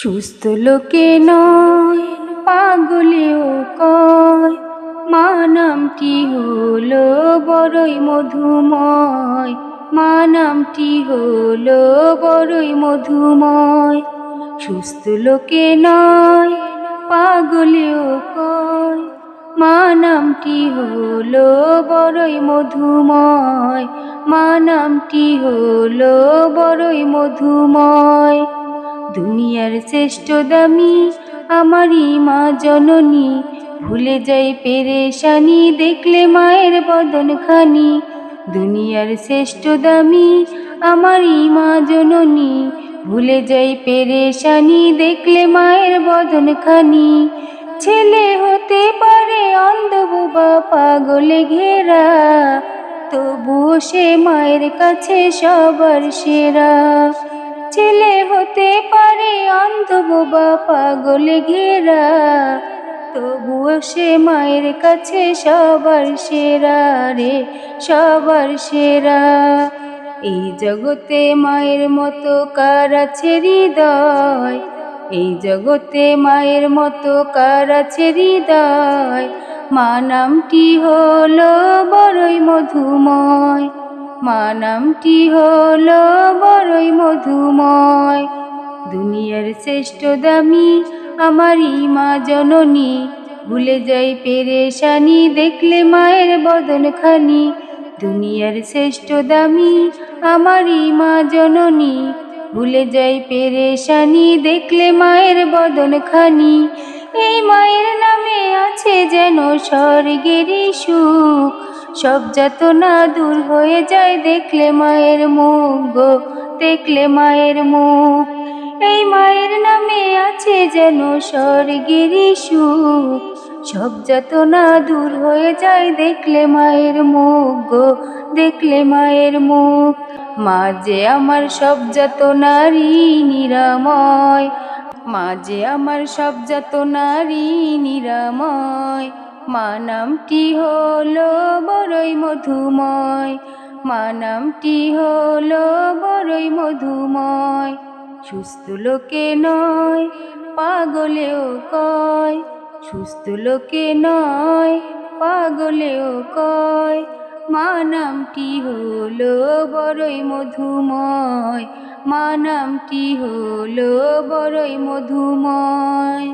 সুস্থ লোকে নয় পাগলেও কয়, মা নামটি হলো বড়ই মধুময়, মা নামটি হলো বড়ই মধুময়। সুস্থ লোকে নয় পাগলেও কয়, মা নামটি হলো বড়ই মধুময়, মা নামটি হলো বড়ই মধুময়। দুনিয়ার শ্রেষ্ঠ দামি আমারই মা জননী, ভুলে যাই পেরেশানি দেখলে মায়ের বদন খানি। দুনিয়ার শ্রেষ্ঠ দামি আমারই মা জননী, ভুলে যাই পেরেশানি দেখলে মায়ের বদন খানি। ছেলে হতে পারে অন্ধ বোবা পাগলে ঘেরা, তবুও সে মায়ের কাছে সবার সেরা। ছেলে হতে পারে অন্ধ বোবা পাগলে ঘেরা, তবুও সে মায়ের কাছে সবার সেরা রে, সবার সেরা। এই জগতে মায়ের মতো কার আছে হৃদয়, এই জগতে মায়ের মতো কার আছে হৃদয়। মা নামটি হলো বড়ই মধুময়, মা নামটি হলো বড়ই মধুময়। দুনিয়ার শ্রেষ্ঠ দামি আমারই মা জননী, ভুলে যাই পেরেশানি দেখলে মায়ের বদন খানি। দুনিয়ার শ্রেষ্ঠ দামি আমারই মা জননী, ভুলে যাই পেরেশানি দেখলে মায়ের বদন খানি। এই মায়ের নামে আছে যেন স্বর্গেরই সুখ, সব যাতনা দূর হয়ে যায় দেখলে মায়ের মুখ গো, দেখলে মায়ের মুখ। এই মায়ের নামে আছে যেন স্বর্গেরই সুখ, সব যাতনা দূর হয়ে যায় দেখলে মায়ের মুখ গো, দেখলে মায়ের মুখ। মা যে আমার সব যাতনারই নিরাময়, মা যে আমার সব যাতনারই নিরাময়। মা নামটি হলো বড়ই মধুময়, মা নামটি হলো বড়ই মধুময়। সুস্থ লোকে নয় পাগলেও কয়, সুস্থ লোকে নয় পাগলেও কয়, মা নামটি হলো বড়ই মধুময়, মা নামটি হলো বড়ই মধুময়।